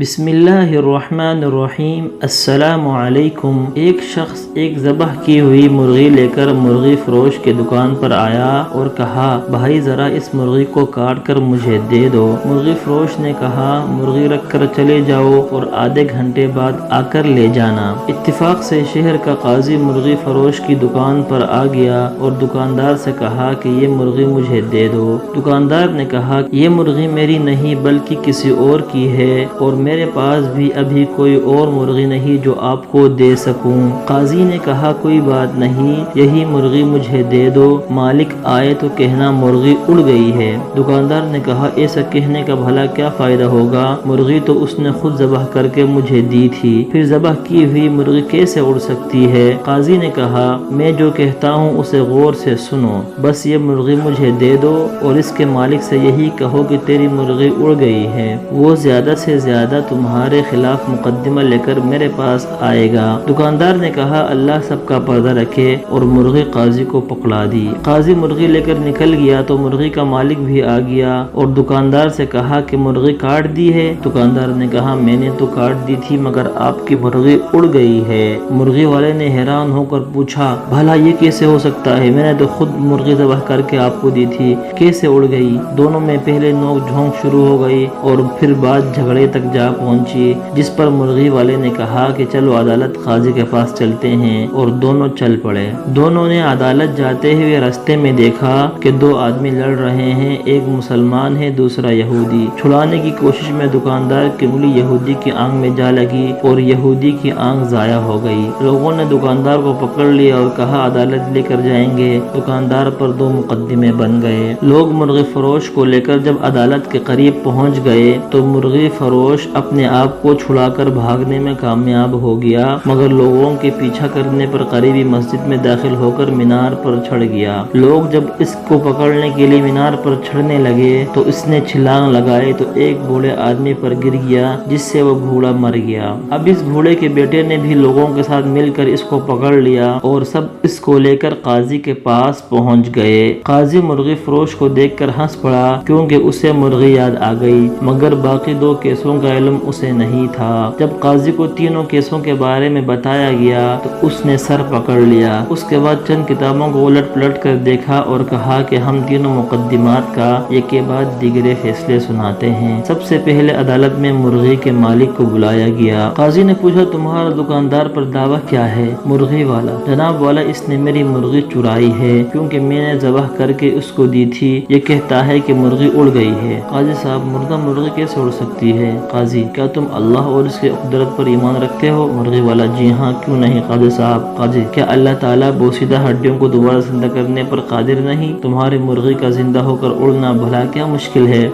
بسم اللہ الرحمن الرحیم۔ السلام علیکم۔ ایک شخص ایک ذبح کی ہوئی مرغی لے کر مرغی فروش کے دکان پر آیا اور کہا، بھائی ذرا اس مرغی کو کاٹ کر مجھے دے دو۔ مرغی فروش نے کہا، مرغی رکھ کر چلے جاؤ اور آدھے گھنٹے بعد آ کر لے جانا۔ اتفاق سے شہر کا قاضی مرغی فروش کی دکان پر آ گیا اور دکاندار سے کہا کہ یہ مرغی مجھے دے دو۔ دکاندار نے کہا، یہ مرغی میری نہیں بلکہ کسی اور کی ہے اور میرے پاس بھی ابھی کوئی اور مرغی نہیں جو آپ کو دے سکوں۔ قاضی نے کہا، کوئی بات نہیں، یہی مرغی مجھے دے دو، مالک آئے تو کہنا مرغی اڑ گئی ہے۔ دکاندار نے کہا، ایسا کہنے کا بھلا کیا فائدہ ہوگا، مرغی تو اس نے خود ذبح کر کے مجھے دی تھی، پھر ذبح کی ہوئی مرغی کیسے اڑ سکتی ہے؟ قاضی نے کہا، میں جو کہتا ہوں اسے غور سے سنو، بس یہ مرغی مجھے دے دو اور اس کے مالک سے یہی کہو کہ تیری مرغی اڑ گئی ہے، وہ زیادہ سے زیادہ تمہارے خلاف مقدمہ لے کر میرے پاس آئے گا۔ دکاندار نے کہا، اللہ سب کا پردہ رکھے، اور مرغی قاضی کو پکڑا دی۔ قاضی مرغی لے کر نکل گیا تو مرغی کا مالک بھی آ گیا اور دکاندار سے کہا کہ مرغی کاٹ دی ہے؟ دکاندار نے کہا، میں نے تو کاٹ دی تھی مگر آپ کی مرغی اڑ گئی ہے۔ مرغی والے نے حیران ہو کر پوچھا، بھلا یہ کیسے ہو سکتا ہے، میں نے تو خود مرغی ذبح کر کے آپ کو دی تھی، کیسے اڑ گئی؟ دونوں میں پہلے نوک جھونک شروع ہو گئی اور پھر بات جھگڑے تک جا پہنچی، جس پر مرغی والے نے کہا کہ چلو عدالت قاضی کے پاس چلتے ہیں، اور دونوں چل پڑے۔ دونوں نے عدالت جاتے ہوئے راستے میں دیکھا کہ دو آدمی لڑ رہے ہیں، ایک مسلمان ہے دوسرا یہودی۔ چھڑانے کی کوشش میں دکاندار کی انگلی یہودی کی آنکھ میں جا لگی اور یہودی کی آنکھ ضائع ہو گئی۔ لوگوں نے دکاندار کو پکڑ لیا اور کہا عدالت لے کر جائیں گے۔ دکاندار پر دو مقدمے بن گئے۔ لوگ مرغی فروش کو لے کر جب عدالت کے قریب پہنچ گئے تو مرغی فروش اپنے آپ کو چھڑا کر بھاگنے میں کامیاب ہو گیا، مگر لوگوں کے پیچھا کرنے پر قریبی مسجد میں داخل ہو کر مینار پر چڑھ گیا۔ لوگ جب اس کو پکڑنے کے لیے مینار پر چڑھنے لگے تو اس نے چھلانگ لگائی تو ایک بوڑھے آدمی پر گر گیا، جس سے وہ بوڑھا مر گیا۔ اب اس بوڑھے کے بیٹے نے بھی لوگوں کے ساتھ مل کر اس کو پکڑ لیا اور سب اس کو لے کر قاضی کے پاس پہنچ گئے۔ قاضی مرغی فروش کو دیکھ کر ہنس پڑا کیونکہ اسے مرغی یاد آ گئی، مگر باقی دو کیسوں کا علم اسے نہیں تھا۔ جب قاضی کو تینوں کیسوں کے بارے میں بتایا گیا تو اس نے سر پکڑ لیا۔ اس کے بعد چند کتابوں کو الٹ پلٹ کر دیکھا اور کہا کہ ہم تینوں مقدمات کا ایک کے بعد دیگرے فیصلے سناتے ہیں۔ سب سے پہلے عدالت میں مرغی کے مالک کو بلایا گیا۔ قاضی نے پوچھا، تمہارا دکاندار پر دعویٰ کیا ہے؟ مرغی والا، جناب والا، اس نے میری مرغی چرائی ہے کیونکہ میں نے ذبح کر کے اس کو دی تھی، یہ کہتا ہے کہ مرغی اڑ گئی ہے۔ قاضی صاحب، مردہ مرغی کیسے اڑ سکتی ہے؟ قاضی، کیا تم اللہ اور اس کے قدرت پر ایمان رکھتے ہو؟ مرغی والا، جی ہاں، کیوں نہیں قاضی صاحب۔ قاضی، کیا اللہ تعالیٰ بوسیدہ ہڈیوں کو دوبارہ زندہ کرنے پر قادر نہیں؟ تمہاری مرغی کا زندہ ہو کر اڑنا بھلا کیا مشکل ہے؟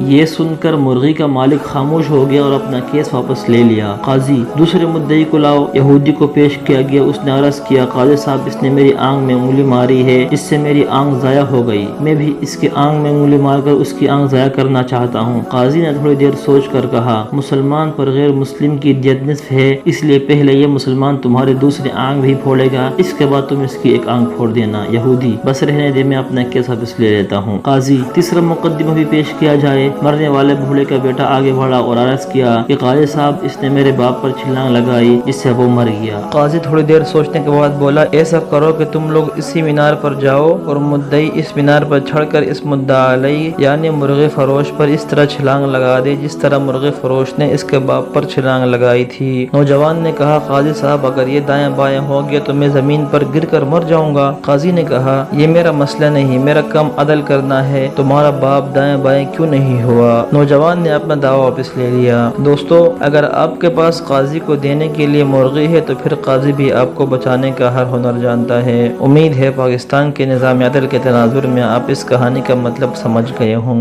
یہ سن کر مرغی کا مالک خاموش ہو گیا اور اپنا کیس واپس لے لیا۔ قاضی، دوسرے مدعی کو لاؤ۔ یہودی کو پیش کیا گیا۔ اس نے عرض کیا، قاضی صاحب، اس نے میری آنکھ میں انگلی ماری ہے جس سے میری آنکھ ضائع ہو گئی، میں بھی اس کی آنکھ میں انگلی مار کر اس کی آنکھ ضائع کرنا چاہتا ہوں۔ قاضی نے تھوڑی دیر سوچ کر کہا، مسلمان پر غیر مسلم کی دیت نصف ہے، اس لیے پہلے یہ مسلمان تمہاری دوسری آنکھ بھی پھوڑے گا، اس کے بعد تم اس کی ایک آنکھ پھوڑ دینا۔ یہودی، بس رہنے دے، میں اپنا کیس واپس لے لیتا ہوں۔ قاضی، تیسرا مقدمہ بھی پیش کیا جائے۔ مرنے والے بوڑھے کا بیٹا آگے بڑھا اور عرض کیا کہ قاضی صاحب، اس نے میرے باپ پر چھلانگ لگائی جس سے وہ مر گیا۔ قاضی تھوڑی دیر سوچنے کے بعد بولا، ایسا کرو کہ تم لوگ اسی مینار پر جاؤ اور مدعی اس مینار پر چڑھ کر اس مدعا علیہ یعنی مرغی فروش پر اس طرح چھلانگ لگا دے جس طرح مرغی فروش نے اس کے باپ پر چھلانگ لگائی تھی۔ نوجوان نے کہا، قاضی صاحب، اگر یہ دائیں بائیں ہو گیا تو میں زمین پر گر کر مر جاؤں گا۔ قاضی نے کہا، یہ میرا مسئلہ نہیں، میرا کام عدل کرنا ہے، تمہارا باپ دائیں بائیں کیوں نہیں ہوا؟ نوجوان نے اپنا دعویٰ واپس لے لیا۔ دوستو، اگر آپ کے پاس قاضی کو دینے کے لیے مرغی ہے تو پھر قاضی بھی آپ کو بچانے کا ہر ہنر جانتا ہے۔ امید ہے پاکستان کے نظام عدل کے تناظر میں آپ اس کہانی کا مطلب سمجھ گئے ہوں گے۔